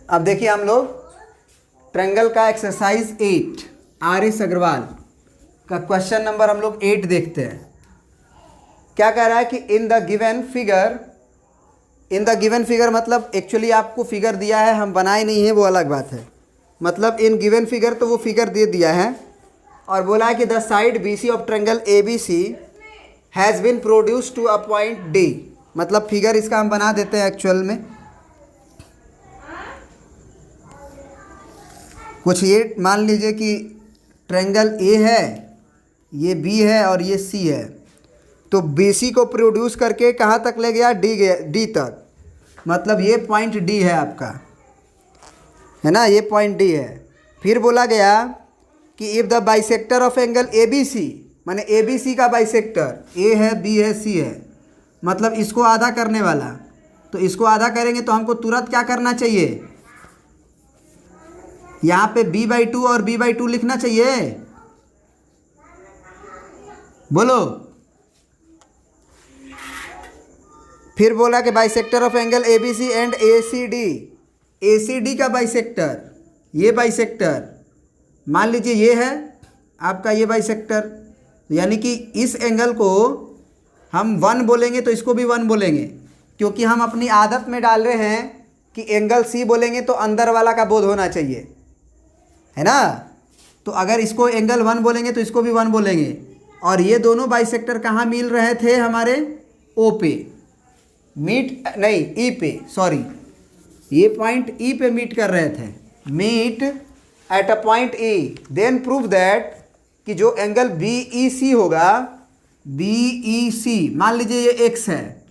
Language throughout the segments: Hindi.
अब देखिए हम लोग ट्रायंगल का एक्सरसाइज 8 आर.एस. अग्रवाल का क्वेश्चन नंबर हम लोग 8 देखते हैं। क्या कह रहा है कि इन द गिवन फिगर मतलब एक्चुअली आपको फिगर दिया है, हम बनाए नहीं है, वो अलग बात है। मतलब इन गिवन फिगर तो वो फिगर दे दिया है और बोला है कि the side B C of triangle A B C has bin produce to a point D. मतलब फिगर इसका हम बना देते हैं एक्चुअल में। कुछ ये मान लीजिए कि ट्रायंगल ए है, ये बी है और ये सी है, तो बी सी को प्रोड्यूस करके कहाँ तक ले गया? डी तक। मतलब ये पॉइंट डी है आपका, है ना, ये पॉइंट डी है। फिर बोला गया कि if the bisector of angle A B C, माने ए बी सी का बाइसेक्टर ए है, बी है, सी है, मतलब इसको आधा करने वाला, तो इसको आधा करेंगे तो हमको तुरंत क्या करना चाहिए? यहाँ पे b/2 और b/2 लिखना चाहिए। बोलो। फिर बोला कि bisector of angle A B C and A C D का बाइसेक्टर, ये बाइसेक्टर मान लीजिए ये है आपका, ये बाइसेक्टर, यानी कि इस एंगल को हम 1 बोलेंगे तो इसको भी 1 बोलेंगे, क्योंकि हम अपनी आदत में डाल रहे हैं कि एंगल सी बोलेंगे तो अंदर वाला का बोध होना चाहिए, है ना। तो अगर इसको एंगल 1 बोलेंगे तो इसको भी 1 बोलेंगे। और ये दोनों बाइसेक्टर कहाँ मिल रहे थे? हमारे ओ पे मीट, नहीं ई पे, सॉरी, ये पॉइंट ई पे मीट कर रहे थे, meet at a point E. Then prove that कि जो एंगल बी ई सी होगा, बी ई सी मान लीजिए ये एक्स है,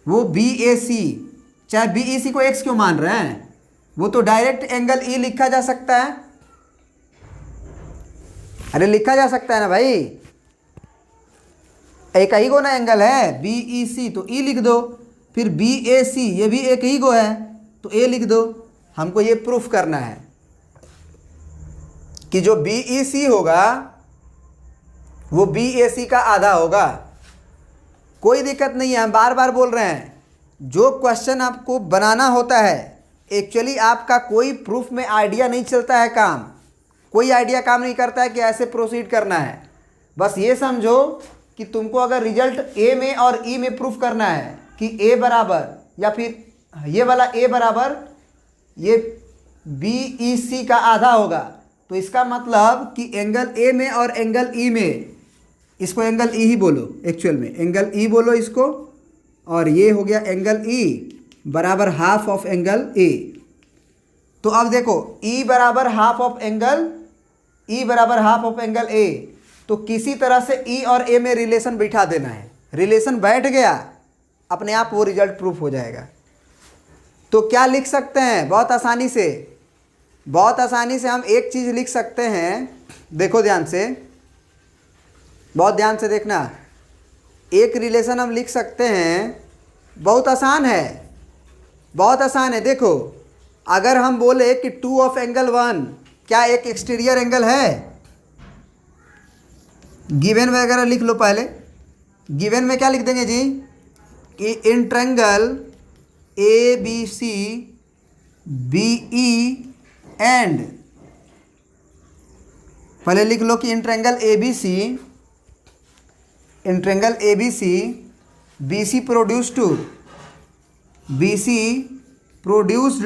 वो बी ए सी, चाहे बी ई सी को एक्स क्यों मान रहे हैं, वो तो डायरेक्ट एंगल ई लिखा जा सकता है। अरे लिखा जा सकता है ना भाई, एक ही को ना एंगल है बी ई सी, तो ई लिख दो। फिर बी ए सी, ये भी एक ही को है तो ए लिख दो। हमको ये प्रूफ करना है कि जो बी ई सी होगा वो बी ए सी का आधा होगा। कोई दिक्कत नहीं है, हम बार बार बोल रहे हैं, जो क्वेश्चन आपको बनाना होता है एक्चुअली आपका कोई प्रूफ में आइडिया नहीं चलता है, काम कोई आइडिया काम नहीं करता है कि ऐसे प्रोसीड करना है। बस ये समझो कि तुमको अगर रिजल्ट ए में और ई में प्रूफ करना है कि ए बराबर, या फिर ये वाला ए बराबर ये बी ई सी का आधा होगा, तो इसका मतलब कि एंगल ए में और एंगल ई में, इसको एंगल ई ही बोलो, एक्चुअल में एंगल ई बोलो इसको, और ये हो गया एंगल ई बराबर हाफ ऑफ एंगल ए। तो अब देखो ई बराबर हाफ ऑफ एंगल, ई बराबर हाफ ऑफ एंगल ए, तो किसी तरह से ई और ए में रिलेशन बिठा देना है। रिलेशन बैठ गया, अपने आप वो रिजल्ट प्रूफ हो जाएगा। तो क्या लिख सकते हैं? बहुत आसानी से हम एक चीज़ लिख सकते हैं। देखो ध्यान से, बहुत ध्यान से देखना। एक रिलेशन हम लिख सकते हैं, बहुत आसान है। देखो अगर हम बोले कि 2 ऑफ एंगल 1 क्या एक एक्सटीरियर एंगल है? गिवन वगैरह लिख लो पहले। गिवन में क्या लिख देंगे जी कि in triangle A B C B E and, पहले लिख लो कि in triangle A B C B C produced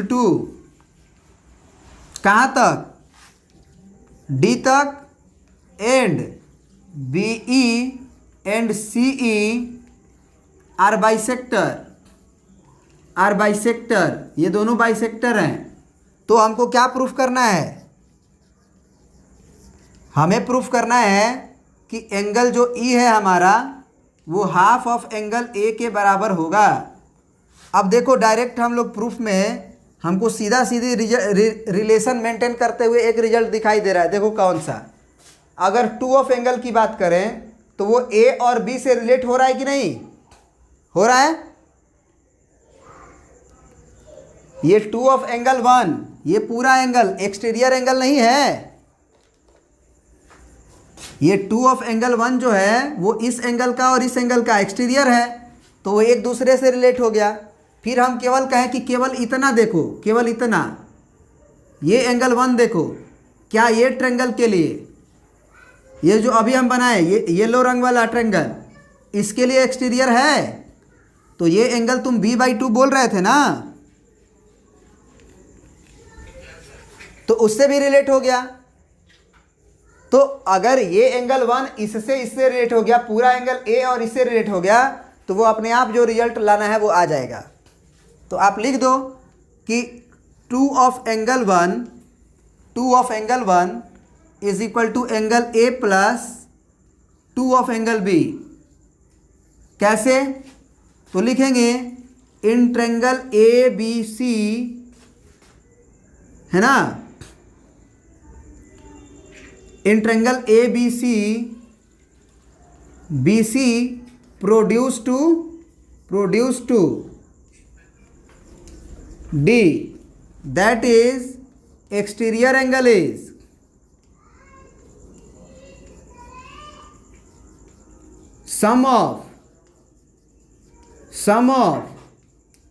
to कहाँ तक? डी तक, and B E and C E are bisector, ये दोनों बाइसेक्टर हैं। तो हमको क्या प्रूफ करना है? हमें प्रूफ करना है कि एंगल जो ई है हमारा वो हाफ ऑफ एंगल ए के बराबर होगा। अब देखो डायरेक्ट हम लोग प्रूफ में हमको सीधी रिलेशन मेंटेन करते हुए एक रिजल्ट दिखाई दे रहा है। देखो कौन सा? अगर 2 ऑफ एंगल की बात करें तो वो ए और बी से रिलेट हो रहा है कि नहीं हो रहा है? ये 2 ऑफ एंगल 1, ये पूरा एंगल एक्सटीरियर एंगल नहीं है। ये 2 ऑफ एंगल 1 जो है वो इस एंगल का और इस एंगल का एक्सटीरियर है, तो वो एक दूसरे से रिलेट हो गया। फिर हम केवल कहें कि केवल इतना देखो, केवल इतना, ये एंगल 1 देखो, क्या ये ट्रेंगल के लिए, ये जो अभी हम बनाए ये येलो रंग वाला ट्रेंगल, इसके लिए एक्सटीरियर है, तो ये एंगल तुम b/2 बोल रहे थे ना, तो उससे भी रिलेट हो गया। तो अगर ये एंगल 1 इससे रिलेट हो गया, पूरा एंगल ए और इससे रिलेट हो गया, तो वो अपने आप जो रिजल्ट लाना है वो आ जाएगा। तो आप लिख दो कि 2 of angle 1 is equal to angle A plus 2 of angle B. कैसे? तो लिखेंगे इन ट्रेंगल ए बी सी, है ना, in triangle A B C produce to D, that is exterior angle is sum of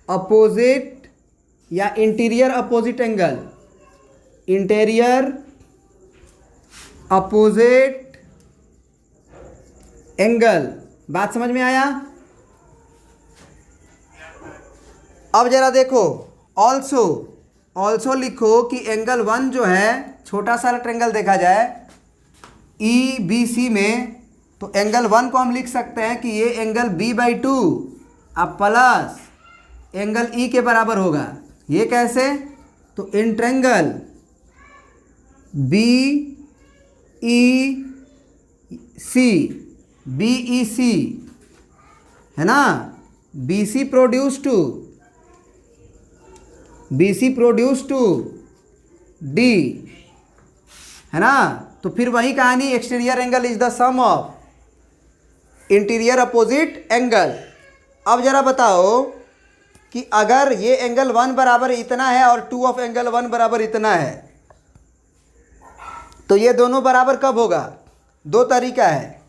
opposite या interior opposite angle, interior opposite angle. बात समझ में आया? अब जरा देखो, ऑल्सो लिखो कि एंगल 1 जो है, छोटा सा ट्रेंगल देखा जाए ई बी सी में, तो एंगल 1 को हम लिख सकते हैं कि ये एंगल b/2 अब प्लस एंगल ई के बराबर होगा। ये कैसे? तो इन ट्रेंगल BEC है ना, BC प्रोड्यूस टू D, है ना। तो फिर वही कहानी, exterior angle is the sum of interior opposite angle. अब जरा बताओ कि अगर ये एंगल 1 बराबर इतना है और 2 ऑफ एंगल 1 बराबर इतना है, तो ये दोनों बराबर कब होगा? 2 तरीका है,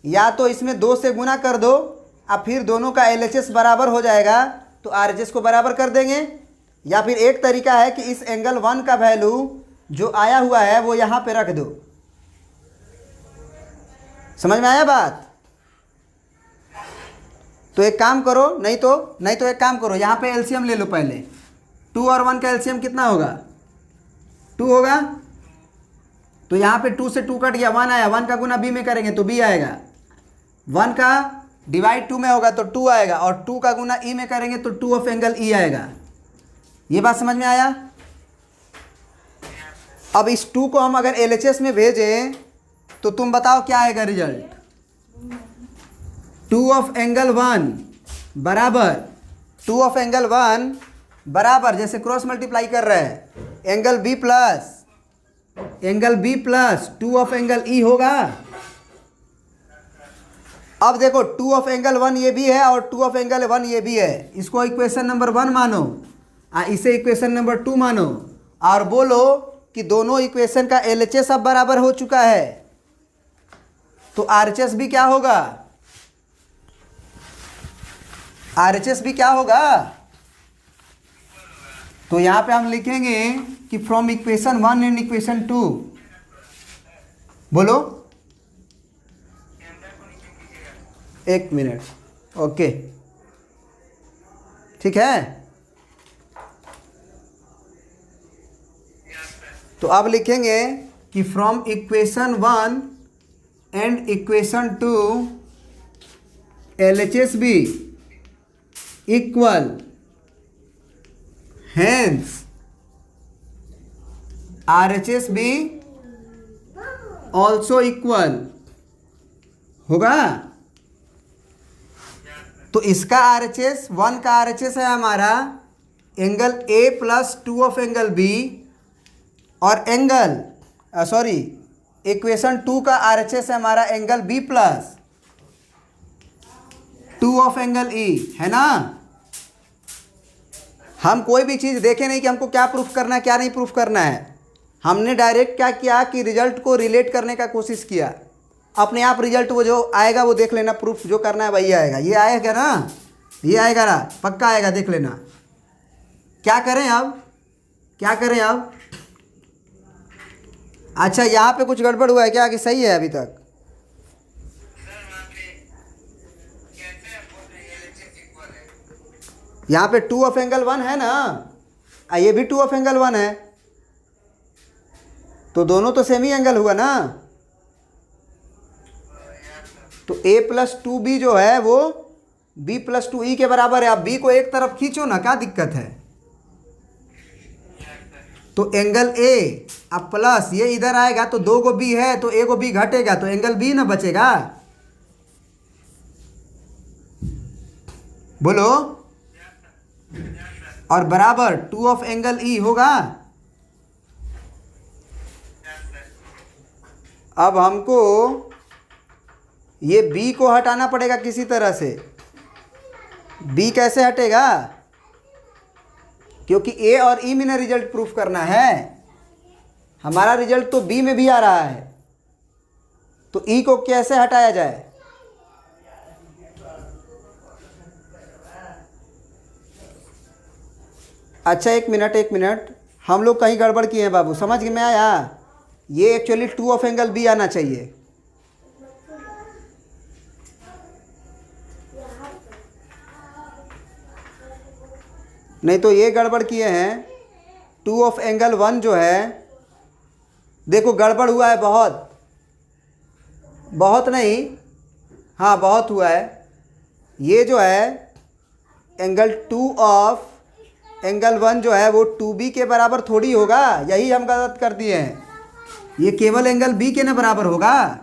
या तो इसमें 2 से गुना कर दो, अब फिर दोनों का LHS बराबर हो जाएगा तो RHS को बराबर कर देंगे, या फिर एक तरीका है कि इस एंगल 1 का वैल्यू जो आया हुआ है वो यहाँ पे रख दो। समझ में आया बात? तो एक काम करो, नहीं तो एक काम करो, यहाँ पे एलसीएम ले लो पहले। 2 और 1 का एलसीएम कितना होगा? 2 होगा। तो यहाँ पे 2 से 2 कट गया, 1 आया, 1 का गुना b में करेंगे तो b आएगा, 1 का डिवाइड 2 में होगा तो 2 आएगा, और 2 का गुना e में करेंगे तो 2 ऑफ एंगल e आएगा। ये बात समझ में आया? अब इस 2 को हम अगर LHS में भेजें तो तुम बताओ क्या आएगा रिजल्ट? 2 ऑफ एंगल 1 बराबर 2 ऑफ एंगल 1 बराबर, जैसे क्रॉस मल्टीप्लाई कर रहे हैं, angle B plus 2 of angle E होगा। अब देखो 2 ऑफ एंगल 1 ये भी है और 2 ऑफ एंगल 1 ये भी है, इसको इक्वेशन नंबर 1 मानो, इसे इक्वेशन नंबर 2 मानो, और बोलो कि दोनों इक्वेशन का LHS अब बराबर हो चुका है, तो RHS भी क्या होगा? RHS भी क्या होगा? तो यहाँ पे हम लिखेंगे कि फ्रॉम इक्वेशन 1 एंड इक्वेशन 2, बोलो, एक मिनट, ओके, ठीक है। तो अब लिखेंगे कि from equation 1 and equation 2 LHS भी इक्वल, हेंस RHS भी ऑल्सो इक्वल होगा। तो इसका RHS 1 का RHS है हमारा angle A plus 2 of angle B, और एंगल इक्वेशन 2 का RHS है हमारा angle B plus 2 of angle E, है ना। हम कोई भी चीज़ देखे नहीं कि हमको क्या प्रूफ करना है क्या नहीं प्रूफ करना है, हमने डायरेक्ट क्या किया कि रिजल्ट को रिलेट करने का कोशिश किया। अपने आप रिजल्ट वो जो आएगा वो देख लेना, प्रूफ जो करना है वही आएगा। ये आएगा ना, ये आएगा ना, पक्का आएगा, देख लेना। क्या करें अब, क्या करें अब? अच्छा, यहाँ पे कुछ गड़बड़ हुआ है क्या कि सही है अभी तक? यहाँ पे 2 ऑफ एंगल 1 है ना, ये भी 2 ऑफ एंगल 1 है, तो दोनों तो सेम ही एंगल हुआ ना। तो a प्लस 2b जो है वो b प्लस 2e के बराबर है। अब b को एक तरफ खींचो ना, क्या दिक्कत है? तो एंगल a अब प्लस ये इधर आएगा तो 2 को b है तो a को b घटेगा तो एंगल b ना बचेगा। बोलो। और बराबर 2 ऑफ एंगल e होगा। अब हमको ये b को हटाना पड़ेगा किसी तरह से। b कैसे हटेगा? क्योंकि a और e में ना रिजल्ट प्रूफ करना है। हमारा रिजल्ट तो b में भी आ रहा है, तो e को कैसे हटाया जाए? अच्छा, एक मिनट, हम लोग कहीं गड़बड़ किए हैं बाबू, समझ में आया? ये एक्चुअली 2 ऑफ एंगल b आना चाहिए। नहीं तो ये गड़बड़ किए हैं। 2 ऑफ एंगल 1 जो है, देखो गड़बड़ हुआ है बहुत नहीं, हाँ बहुत हुआ है। ये जो है एंगल 2 ऑफ एंगल 1 जो है वो 2b के बराबर थोड़ी होगा, यही हम गलत कर दिए हैं। ये केवल एंगल b के ना बराबर होगा।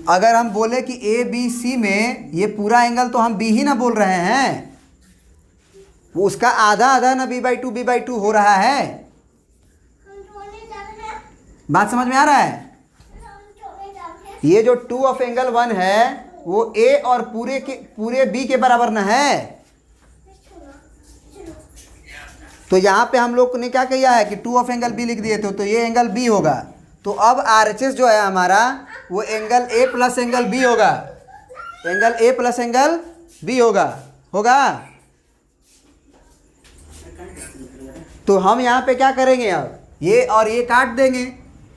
अगर हम बोले कि ए बी सी में ये पूरा एंगल तो हम बी ही ना बोल रहे हैं, वो उसका आधा आधा ना b/2 हो रहा है। बात समझ में आ रहा है? ये जो 2 ऑफ एंगल 1 है वो a और पूरे b के बराबर ना है। तो यहाँ पे हम लोग ने क्या किया है कि 2 ऑफ एंगल b लिख दिए थे, तो ये एंगल b होगा। तो अब RHS जो है हमारा वो angle a plus angle b होगा, angle a plus angle b होगा। तो हम यहाँ पे क्या करेंगे, अब ये और ये काट देंगे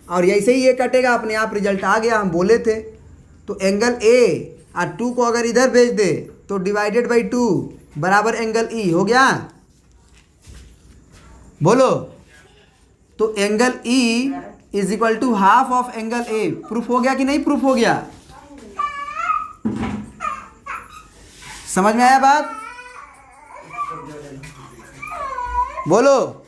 और ऐसे ही ये कटेगा, अपने आप रिजल्ट आ गया, हम बोले थे। तो एंगल a और 2 को अगर इधर भेज दे तो डिवाइडेड बाई 2 बराबर एंगल e हो गया। बोलो। तो angle e is equal to half of angle a। Proof हो गया कि नहीं प्रूफ हो गया? समझ में आया बात? बोलो।